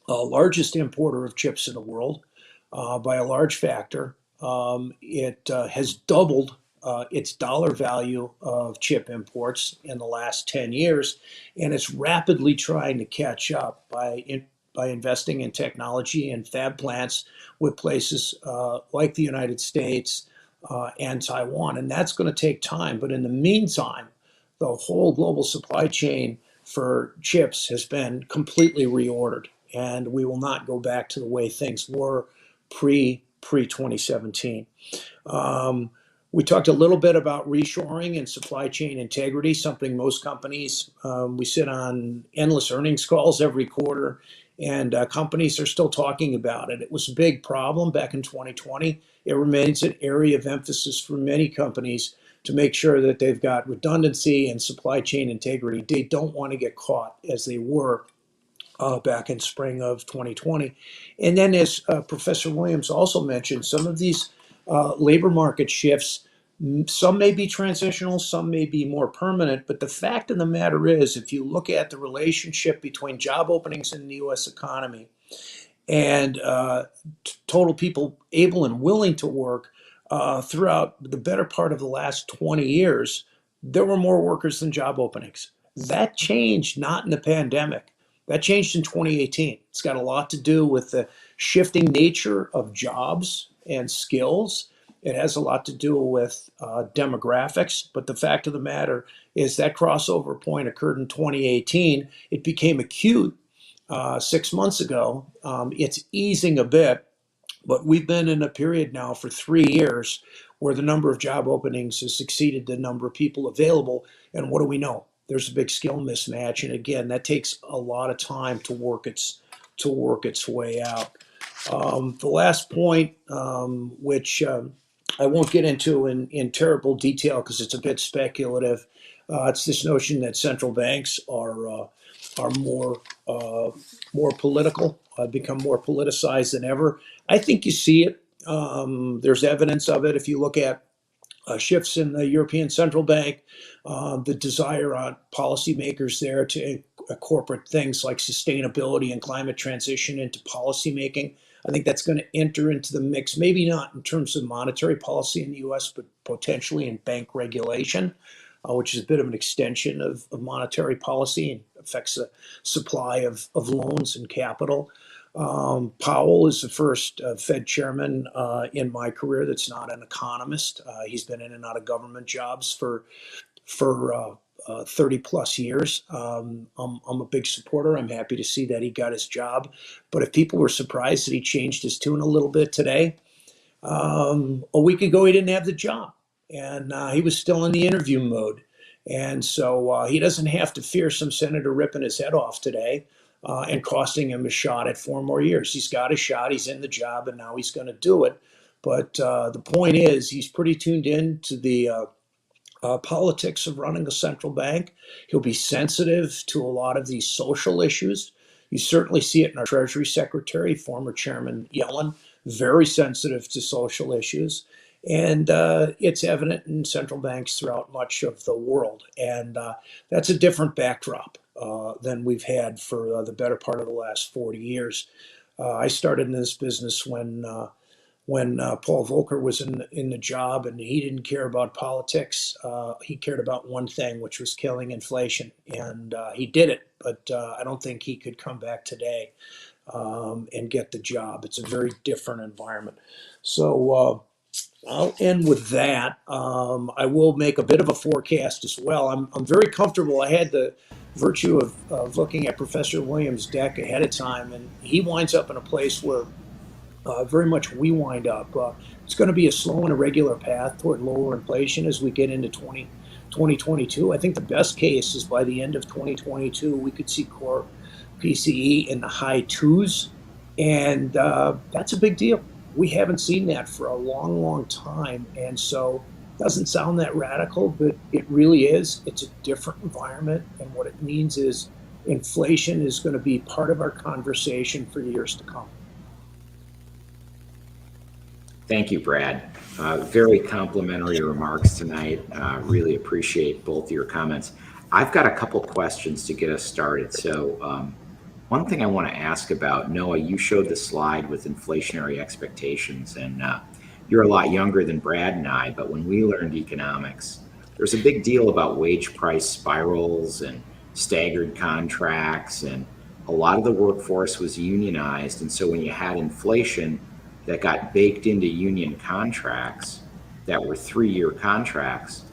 largest importer of chips in the world by a large factor. It has doubled its dollar value of chip imports in the last 10 years, and it's rapidly trying to catch up by investing in technology and fab plants with places like the United States and Taiwan. And that's going to take time. But in the meantime, the whole global supply chain for chips has been completely reordered, and we will not go back to the way things were pre-2017. We talked a little bit about reshoring and supply chain integrity, something most companies, we sit on endless earnings calls every quarter, and companies are still talking about it. It was a big problem back in 2020. It remains an area of emphasis for many companies to make sure that they've got redundancy and supply chain integrity. They don't want to get caught as they were back in spring of 2020. And then, as Professor Williams also mentioned, some of these labor market shifts, some may be transitional, some may be more permanent, but the fact of the matter is, if you look at the relationship between job openings in the U.S. economy and total people able and willing to work throughout the better part of the last 20 years, there were more workers than job openings. That changed not in the pandemic. That changed in 2018. It's got a lot to do with the shifting nature of jobs and skills. It has a lot to do with demographics. But the fact of the matter is that crossover point occurred in 2018. It became acute 6 months ago. It's easing a bit, but we've been in a period now for 3 years where the number of job openings has exceeded the number of people available. And what do we know? There's a big skill mismatch, and again, that takes a lot of time to work its way out. The last point, which I won't get into in terrible detail because it's a bit speculative. It's this notion that central banks are more political, become more politicized than ever. I think you see it. There's evidence of it if you look at shifts in the European Central Bank, the desire on policymakers there to incorporate things like sustainability and climate transition into policymaking. I think that's going to enter into the mix, maybe not in terms of monetary policy in the US, but potentially in bank regulation, which is a bit of an extension of monetary policy and affects the supply of loans and capital. Powell is the first Fed chairman in my career that's not an economist. He's been in and out of government jobs for 30 plus years. I'm a big supporter. I'm happy to see that he got his job. But if people were surprised that he changed his tune a little bit today, a week ago he didn't have the job, and he was still in the interview mode. And so he doesn't have to fear some senator ripping his head off today and costing him a shot at 4 more years. He's got a shot, he's in the job, and now he's going to do it. But the point is, he's pretty tuned in to the politics of running a central bank. He'll be sensitive to a lot of these social issues. You certainly see it in our Treasury Secretary, former Chairman Yellen, very sensitive to social issues. And it's evident in central banks throughout much of the world. And that's a different backdrop than we've had for the better part of the last 40 years. I started in this business when Paul Volcker was in the job, and he didn't care about politics. He cared about one thing, which was killing inflation, and he did it. But I don't think he could come back today and get the job. It's a very different environment. So I'll end with that. I will make a bit of a forecast as well. I'm very comfortable. I had the virtue of looking at Professor Williams' deck ahead of time, and he winds up in a place where very much we wind up. It's going to be a slow and irregular path toward lower inflation as we get into 2022. I think the best case is by the end of 2022, we could see core PCE in the high twos. And that's a big deal. We haven't seen that for a long, long time. And so it doesn't sound that radical, but it really is. It's a different environment. And what it means is inflation is going to be part of our conversation for years to come. Thank you, Brad. Very complimentary remarks tonight. Really appreciate both your comments. I've got a couple questions to get us started. So one thing I want to ask about, Noah, you showed the slide with inflationary expectations, and you're a lot younger than Brad and I, but when we learned economics, there's a big deal about wage price spirals and staggered contracts, and a lot of the workforce was unionized. And so when you had inflation that got baked into union contracts that were 3-year contracts,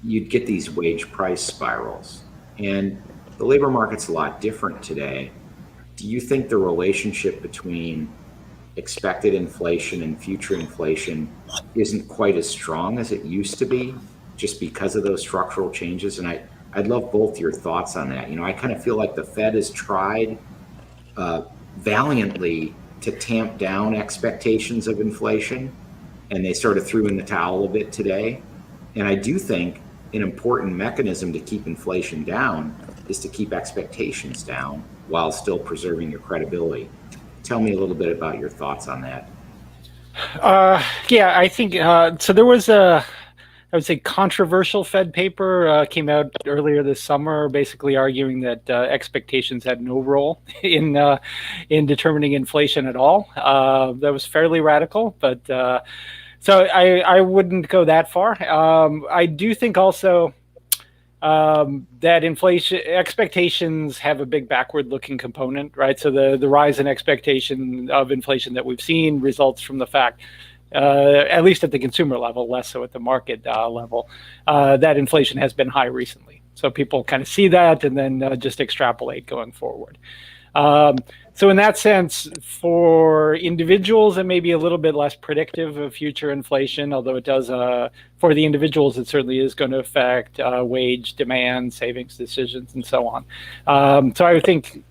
you'd get these wage price spirals. And the labor market's a lot different today. Do you think the relationship between expected inflation and future inflation isn't quite as strong as it used to be just because of those structural changes? And I'd love both your thoughts on that. You know, I kind of feel like the Fed has tried valiantly to tamp down expectations of inflation, and they sort of threw in the towel a bit today. And I do think an important mechanism to keep inflation down is to keep expectations down while still preserving your credibility. Tell me a little bit about your thoughts on that. Yeah, I think so. There was I would say, controversial Fed paper came out earlier this summer, basically arguing that expectations had no role in determining inflation at all. That was fairly radical, but so I wouldn't go that far. I do think also that inflation expectations have a big backward-looking component, right? So the rise in expectation of inflation that we've seen results from the fact, at least at the consumer level, less so at the market level, that inflation has been high recently. So people kind of see that and then just extrapolate going forward. So in that sense, for individuals, it may be a little bit less predictive of future inflation, although it does, for the individuals, it certainly is going to affect wage demand, savings decisions, and so on. So I would think,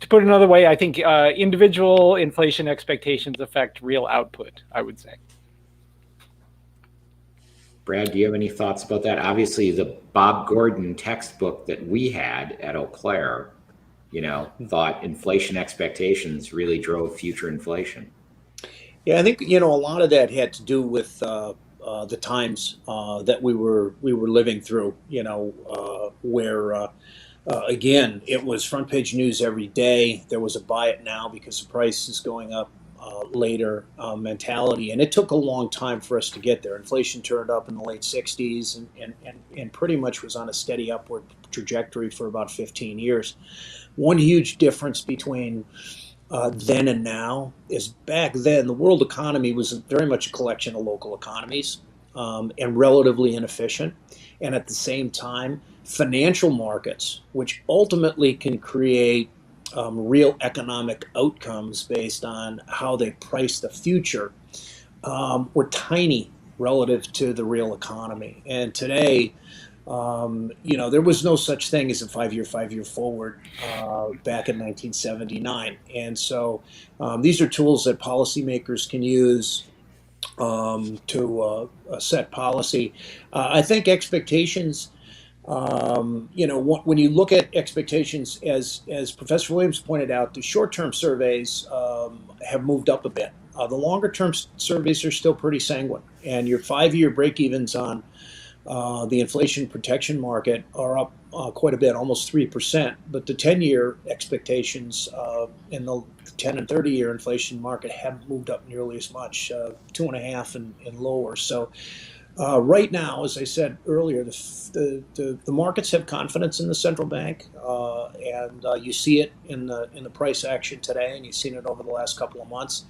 to put it another way, I think individual inflation expectations affect real output, I would say. Brad, do you have any thoughts about that? Obviously, the Bob Gordon textbook that we had at Eau Claire, thought inflation expectations really drove future inflation. Yeah, I think a lot of that had to do with the times that we were living through. Where again, it was front page news every day. There was a buy it now because the price is going up later mentality, and it took a long time for us to get there. Inflation turned up in the late '60s and pretty much was on a steady upward trajectory for about 15 years. One huge difference between then and now is back then the world economy was very much a collection of local economies and relatively inefficient. And at the same time, financial markets, which ultimately can create real economic outcomes based on how they price the future, were tiny relative to the real economy. And today, there was no such thing as a five-year forward back in 1979. And so these are tools that policymakers can use to set policy. I think expectations, when you look at expectations, as Professor Williams pointed out, the short-term surveys have moved up a bit. The longer-term surveys are still pretty sanguine, and your 5-year break-evens on the inflation protection market are up quite a bit, almost 3%. But the 10-year expectations in the 10 and 30-year inflation market haven't moved up nearly as much, 2.5 and lower. So right now, as I said earlier, the markets have confidence in the central bank, and you see it in the price action today, and you've seen it over the last couple of months.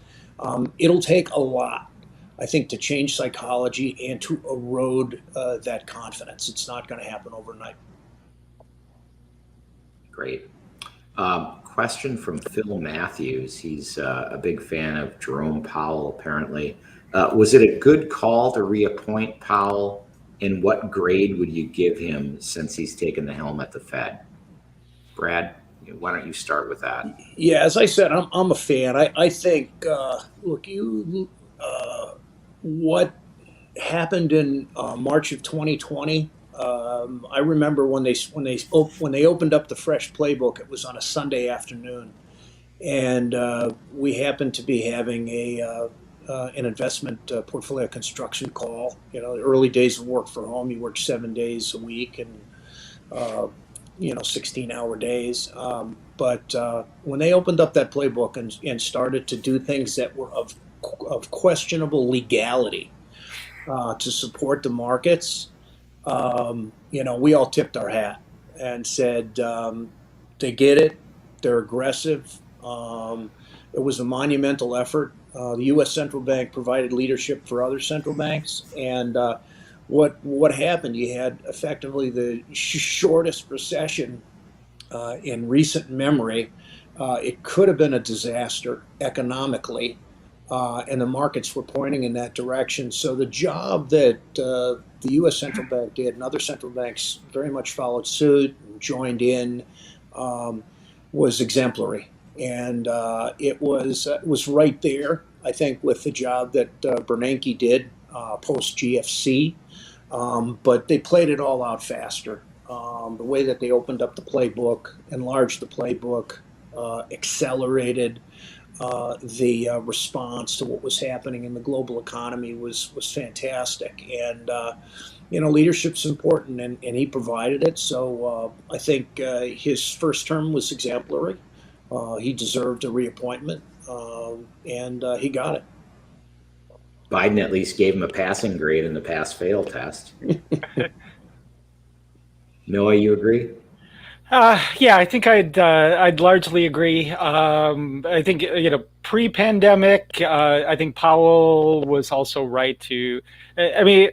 It'll take a lot, I think, to change psychology and to erode that confidence. It's not going to happen overnight. Great. Question from Phil Matthews. He's a big fan of Jerome Powell, apparently. Was it a good call to reappoint Powell? And what grade would you give him since he's taken the helm at the Fed? Brad, why don't you start with that? Yeah, as I said, I'm a fan. I think, look, what happened in March of 2020. I remember when they opened up the fresh playbook. It was on a Sunday afternoon, and we happened to be having an investment portfolio construction call. The early days of work from home. You work 7 days a week and 16-hour days. But when they opened up that playbook and started to do things that were of questionable legality to support the markets, we all tipped our hat and said, they get it, they're aggressive. It was a monumental effort. The U.S. Central Bank provided leadership for other central banks, and what happened? You had effectively the shortest recession in recent memory. It could have been a disaster economically, and the markets were pointing in that direction. So the job that the U.S. Central Bank did, and other central banks very much followed suit and joined in, was exemplary. And it was right there, I think, with the job that Bernanke did post GFC. But they played it all out faster. The way that they opened up the playbook, enlarged the playbook, accelerated the response to what was happening in the global economy was fantastic. And leadership's important, and he provided it. So I think his first term was exemplary. He deserved a reappointment, and he got it. Biden at least gave him a passing grade in the pass-fail test. Noah, you agree? Yeah, I think I'd largely agree. I think pre-pandemic, I think Powell was also right to. I mean,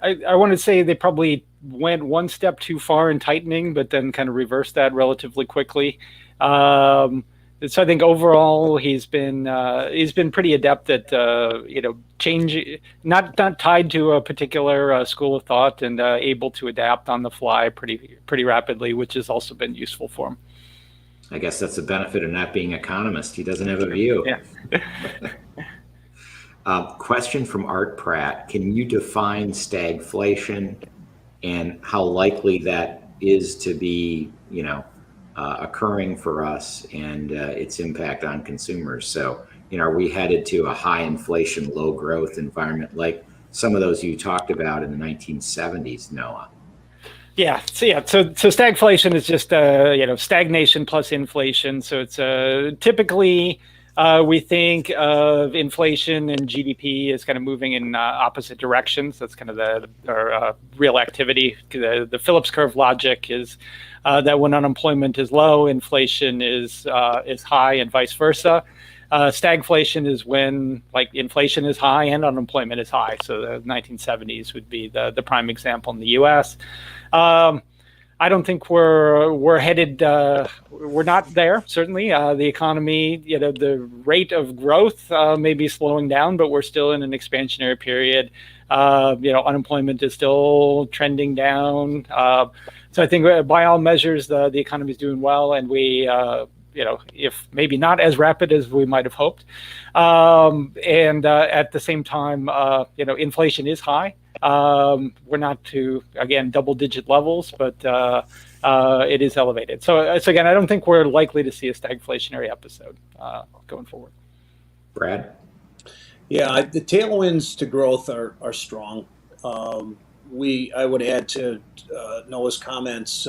I want to say they probably went one step too far in tightening, but then kind of reversed that relatively quickly. So I think overall he's been pretty adept at change, not tied to a particular school of thought, and able to adapt on the fly pretty rapidly, which has also been useful for him. I guess that's the benefit of not being an economist. He doesn't have a view. Yeah. Question from Art Pratt. Can you define stagflation and how likely that is to be, occurring for us and its impact on consumers? So, are we headed to a high inflation, low growth environment like some of those you talked about in the 1970s, Noah? So stagflation is just stagnation plus inflation. So it's typically we think of inflation and GDP as kind of moving in opposite directions. That's kind of our real activity. The Phillips curve logic is that when unemployment is low, inflation is high, and vice versa. Stagflation is when inflation is high and unemployment is high. So the 1970s would be the prime example in the U.S. I don't think we're headed. We're not there. Certainly, the economy, the rate of growth may be slowing down, but we're still in an expansionary period. Unemployment is still trending down. So I think by all measures, the economy is doing well, and we, if maybe not as rapid as we might have hoped, and at the same time, inflation is high. We're not to, again, double-digit levels, but it is elevated. So again, I don't think we're likely to see a stagflationary episode going forward. Brad? Yeah, the tailwinds to growth are strong. I would add to Noah's comments,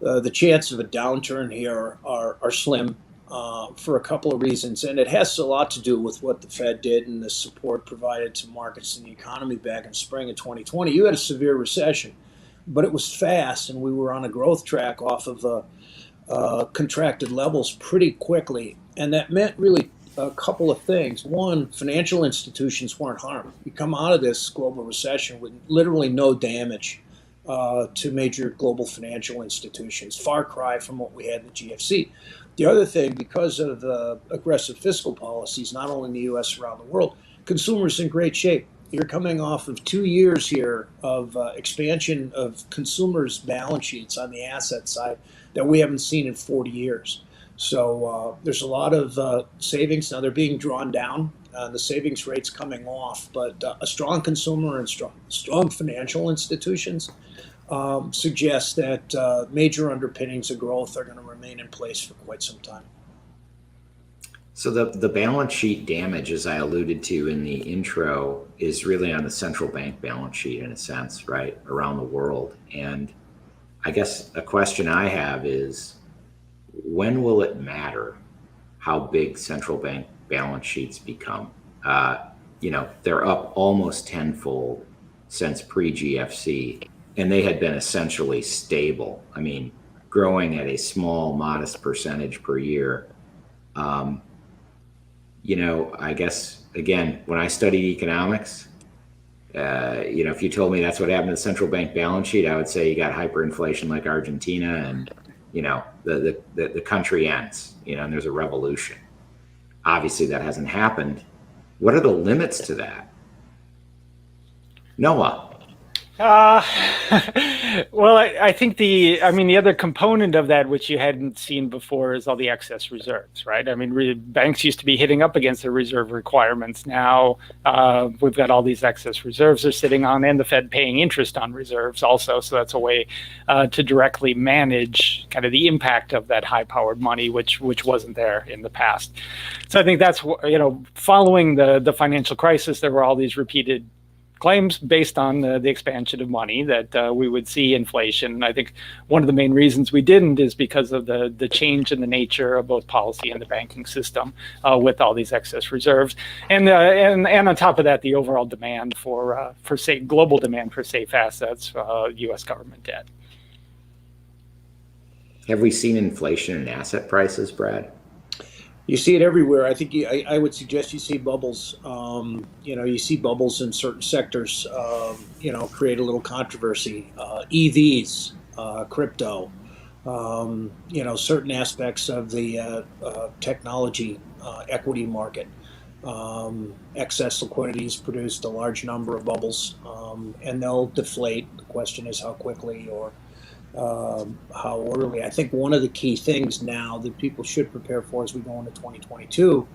the chance of a downturn here are slim for a couple of reasons. And it has a lot to do with what the Fed did and the support provided to markets and the economy back in spring of 2020. You had a severe recession, but it was fast, and we were on a growth track off of contracted levels pretty quickly. And that meant really a couple of things. One, financial institutions weren't harmed. You come out of this global recession with literally no damage to major global financial institutions. Far cry from what we had in the GFC. The other thing, because of the aggressive fiscal policies, not only in the U.S., around the world, consumers in great shape. You're coming off of 2 years here of expansion of consumers' balance sheets on the asset side that we haven't seen in 40 years. So there's a lot of savings. Now they're being drawn down. The savings rate's coming off, but a strong consumer and strong financial institutions suggest that major underpinnings of growth are going to remain in place for quite some time. So the balance sheet damage, as I alluded to in the intro, is really on the central bank balance sheet in a sense, right, around the world. And I guess a question I have is, when will it matter how big central bank balance sheets become? They're up almost tenfold since pre-GFC, and they had been essentially stable. I mean, growing at a small, modest percentage per year. I guess, again, when I studied economics, if you told me that's what happened to the central bank balance sheet, I would say you got hyperinflation like Argentina, and the country ends, and there's a revolution. Obviously, that hasn't happened. What are the limits to that? Noah? Well, I think the other component of that, which you hadn't seen before, is all the excess reserves, right? I mean, banks used to be hitting up against their reserve requirements. Now we've got all these excess reserves they're sitting on, and the Fed paying interest on reserves also. So that's a way to directly manage kind of the impact of that high-powered money, which wasn't there in the past. So I think that's, following the financial crisis, there were all these repeated claims based on the expansion of money that we would see inflation. I think one of the main reasons we didn't is because of the change in the nature of both policy and the banking system with all these excess reserves, and on top of that, the overall demand for global demand for safe assets, U.S. government debt. Have we seen inflation in asset prices, Brad? You see it everywhere. I think I would suggest you see bubbles. You see bubbles in certain sectors, create a little controversy. EVs, crypto, certain aspects of the technology equity market. Excess liquidity has produced a large number of bubbles, and they'll deflate. The question is how quickly or how early. I think one of the key things now that people should prepare for as we go into 2022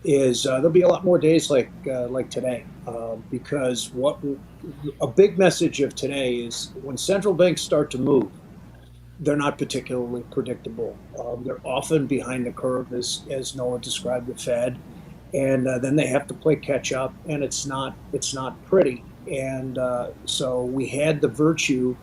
is there'll be a lot more days like today, because a big message of today is when central banks start to move, they're not particularly predictable. They're often behind the curve, as Noah described the Fed, and then they have to play catch up, and it's not pretty. And so we had the virtue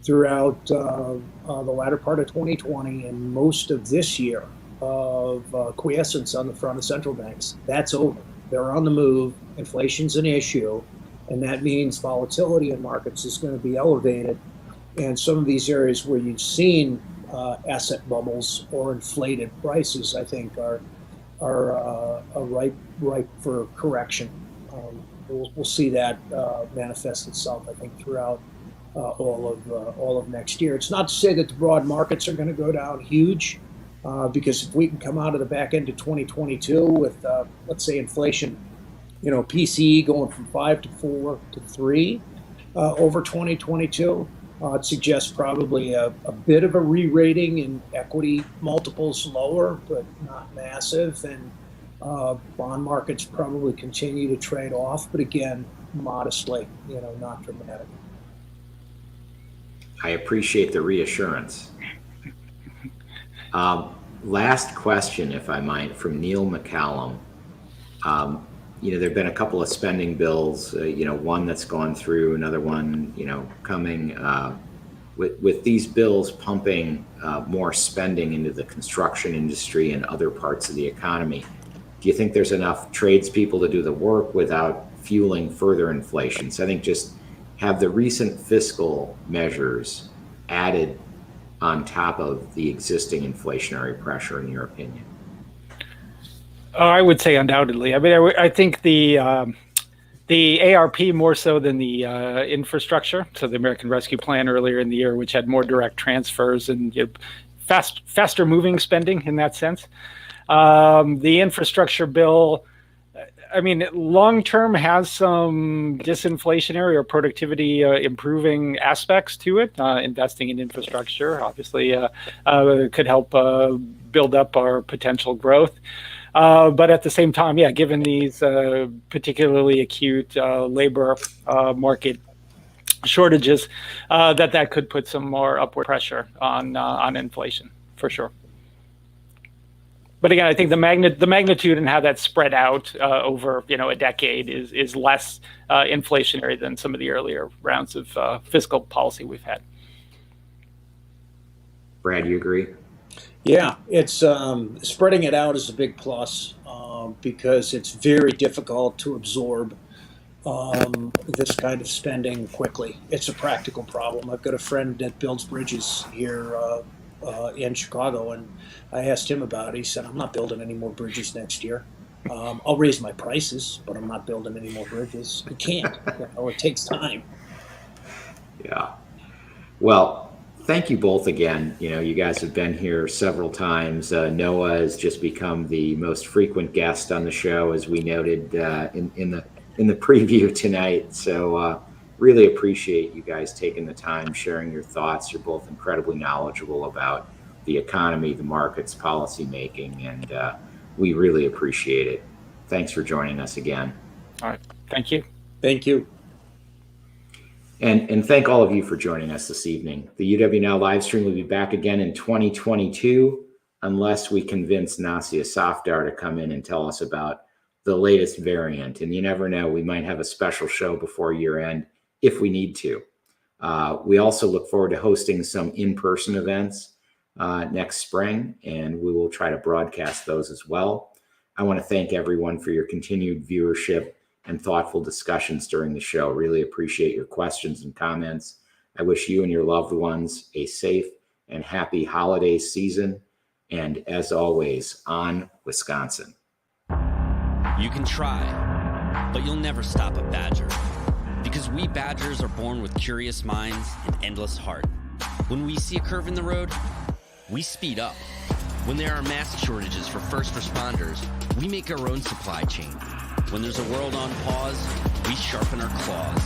throughout the latter part of 2020 and most of this year of quiescence on the front of central banks. That's over. They're on the move. Inflation's an issue, and that means volatility in markets is going to be elevated. And some of these areas where you've seen asset bubbles or inflated prices, I think, are ripe for correction. We'll see that manifest itself, I think, throughout all of next year. It's not to say that the broad markets are going to go down huge, because if we can come out of the back end of 2022 with, let's say, inflation, PCE going from 5 to 4 to 3 over 2022, it suggests probably a bit of a re-rating in equity multiples lower, but not massive. And bond markets probably continue to trade off, but again, modestly, not dramatic. I appreciate the reassurance. Last question, if I might, from Neil McCallum. There have been a couple of spending bills, one that's gone through, another one, coming. With these bills pumping more spending into the construction industry and other parts of the economy, do you think there's enough tradespeople to do the work without fueling further inflation? So I think just have the recent fiscal measures added on top of the existing inflationary pressure, in your opinion? I would say undoubtedly. I mean, I think the ARP more so than the infrastructure. So the American Rescue Plan earlier in the year, which had more direct transfers and faster moving spending in that sense. The infrastructure bill, I mean, long term has some disinflationary or productivity improving aspects to it. Investing in infrastructure obviously could help build up our potential growth. But at the same time, given these particularly acute labor market shortages, that could put some more upward pressure on inflation for sure. But again, I think the magnitude and how that's spread out over a decade is less inflationary than some of the earlier rounds of fiscal policy we've had. Brad, you agree? Yeah, it's spreading it out is a big plus, because it's very difficult to absorb this kind of spending quickly. It's a practical problem. I've got a friend that builds bridges here in Chicago, and I asked him about it. He said, I'm not building any more bridges next year. I'll raise my prices, but I'm not building any more bridges. You can't. It takes time. Yeah. Well, thank you both again. You guys have been here several times. Noah has just become the most frequent guest on the show, as we noted in the preview tonight. So really appreciate you guys taking the time, sharing your thoughts. You're both incredibly knowledgeable about the economy, the markets, policy making, and we really appreciate it. Thanks for joining us again. All right. Thank you. Thank you. And thank all of you for joining us this evening. The UW Now live stream will be back again in 2022, unless we convince Nassia Safdar to come in and tell us about the latest variant. And you never know, we might have a special show before year end if we need to. We also look forward to hosting some in-person events next spring, and we will try to broadcast those as well. I want to thank everyone for your continued viewership and thoughtful discussions during the show. Really appreciate your questions and comments. I wish you and your loved ones a safe and happy holiday season. And as always, on Wisconsin. You can try, but you'll never stop a Badger. Because we Badgers are born with curious minds and endless heart. When we see a curve in the road, we speed up. When there are mask shortages for first responders, we make our own supply chain. When there's a world on pause, we sharpen our claws.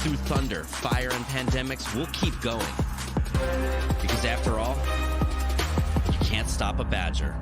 Through thunder, fire, and pandemics, we'll keep going. Because after all, you can't stop a Badger.